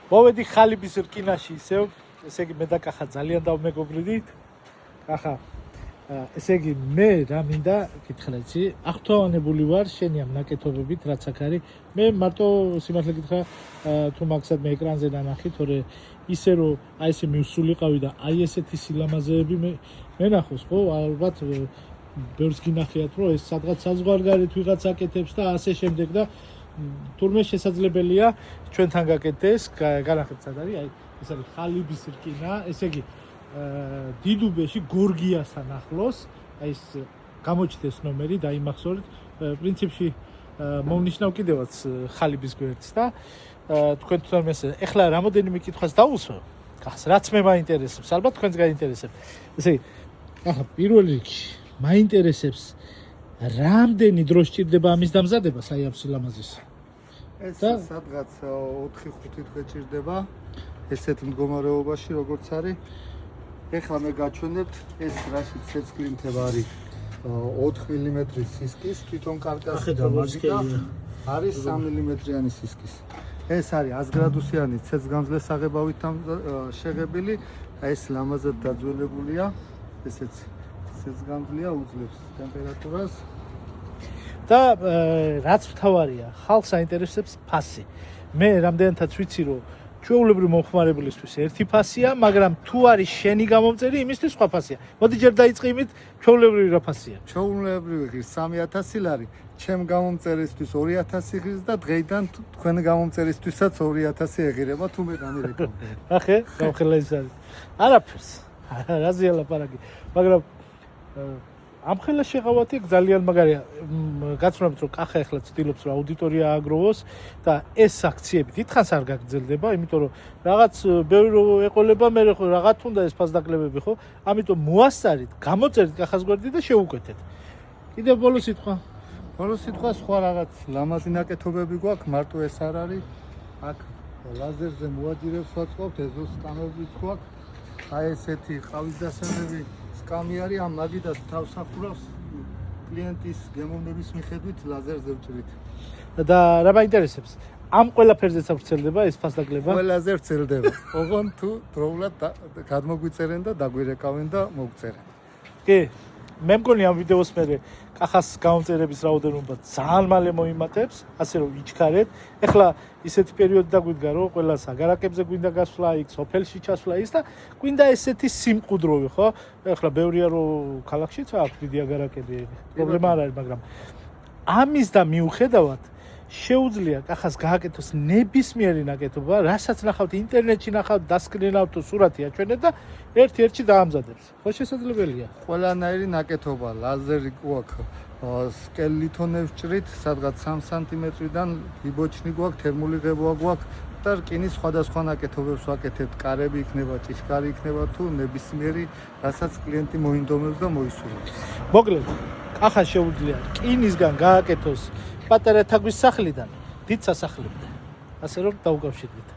მოვედი ხალიბის რკინაში ისევ, ესე იგი მე და კახა ძალიან დავმეგობრდით. კახა, ესე იგი მე რა მინდა გითხრა იცი, აღთვალანებული ვარ შენი ამ ნაკეთობებით, რაც აქ არის. მე მარტო სიმართლე გითხრა, თუ მაგსად მე ეკრანზე დანახი, თორე ისე რომ აი ესე მივსულიყავი და აი ესეთი სილამაზეები მე ნახოს, ხო, ალბათ ბევრს გინახიათ, რომ ეს სადღაც საზღვარგარეთ ვიღაც აკეთებს და ასე შემდეგ და თურმე შესაძლებელია ჩვენთან გაკეთდეს, განახეთ სად არის, აი ეს არის ხალიბის რკინა, ესე იგი დიდუბეში გორგიასთან ახლოს, აი ეს გამოჩნდეს ნომერი და იმახსოვრეთ, პრინციპში მომნიშნავ კიდევაც ხალიბის გვერდს და თქვენ თვითონ მესე, ეხლა რამოდენიმე კითხვას დავუსვო, რაც მე მაინტერესებს, ალბათ თქვენს გაინტერესებთ. ესე იგი, ახლა პირველ რიგში მაინტერესებს რამდენი დრო სჭირდება ამის დამზადება, აი ამ სილამაზის? ეს სადღაც 4-5 დღე ჭირდება ესეთ მდგომარეობაში, როგორც არის. ეხლა მე გაჩვენებთ, ეს რაშიც ცეცხლინთება არის 4 მმ-ის სისქის, თვითონ კარკასი არის 3 მმ-იანი სისქის. ეს არის 100 გრადუსიანი ცეცხლგამძლე საღებავით შეღებილი და ეს ლამაზად დაძველებულია, ესეც ცეცხლგამძლეა, უძლებს ტემპერატურას. და რაც მთავარია, ხალხს აინტერესებს ფასი. მე რამდენადაც ვიცი, რომ ჩვეულებრივი მომხმარებლისთვის ერთი ფასია, მაგრამ თუ არის შენი გამომწერი, იმისთვის სხვა ფასია. მოდი ჯერ დაიწყე იმით, ჩვეულებრივი რა ფასია? ჩვეულებრივი ღირს 3000 ლარი, ჩემ გამომწერისთვის 2000 ღირს და დღეიდან თქვენ გამომწერისთვისაც 2000 ეღირება თუ მე განირეკავდი. ახე, გამხელა ის არის. არაფერს. რაზეა ლაპარაკი. მაგრამ ამ ხელა შეღავათი ძალიან მაგარია. გაცნობთ რომ კახა ახლა ცდილობს რომ აუდიტორია ააგროვოს და ეს აქციები დიდხანს არ გაგრძელდება, იმიტომ რომ რაღაც ბევრი რო ეყოლება, მე რაღაც უნდა ეს ფასდაკლებები ხო? ამიტომ მოასწარით, გამოწერით კახას გვერდი და შევუკვეთეთ. კიდევ ბოლო სიტყვა. ბოლო სიტყვა სხვა რაღაც ლამაზი ნაკეთობები გვაქვს, მარტო ეს არ არის. აქ ლაზერზე მოაჯირებს ვაწყობთ, ეზოს სკამებიც გვაქვს. აი ესეთი ყავის დასამები სკამი არის, ამ მაგიდას თავსახურავს კლიენტის გემოვნების მიხედვით ლაზერზე ვჭრით. და რა მაინტერესებს? ამ ყველაფერზეც ვრცელდება ეს ფასდაკლება? ყველაზე ვრცელდება. ოღონდ თუ დროულად გადმოგვიწერენ და დაგვირეკავენ და მოგწერენ. კი, მე მგონი ამ ვიდეოს მერე კახას გამომწერების რაოდენობა ძალიან მალე მოიმატებს, ასე რომ იჩქარეთ. ეხლა ისეთი პერიოდი დაგვიდგა, რომ ყველა საგარაკებზე გვინდა გასვლა, იქ სოფელში ჩასვლა ის და გვინდა ესეთი სიმყუდროვი, ხო? ეხლა ბევრია რომ ქალაქშიც აქვს დიდი აგარაკები, პრობლემა არ არის, მაგრამ ამის და მიუხედავად შეუძლია კახას გააკეთოს ნებისმიერი ნაკეთობა, რასაც ნახავთ ინტერნეტში, ნახავთ, დასკრინავთ თუ სურათი აჩვენეთ და ერთ-ერთში დაამზადებს. ხო შესაძლებელია? ყველანაირი ნაკეთობა, ლაზერი გვაქვს, სკელითონებს ვჭრით, სადღაც 3 სანტიმეტრიდან ვიბოჩნი გვაქვს, თერმული ღებვა გვაქვს და რკინის სხვადასხვა ნაკეთობებს ვაკეთებთ. კარები იქნება, ჭიშკარი იქნება თუ ნებისმიერი, რასაც კლიენტი მოინდომებს და მოისურვებს. მოკლედ, კახა შეუძლია რკინისგან გააკეთოს პატარა თაგვის სახლიდან დიდ სასახლემდე. ასე რომ დაუკავშირდით.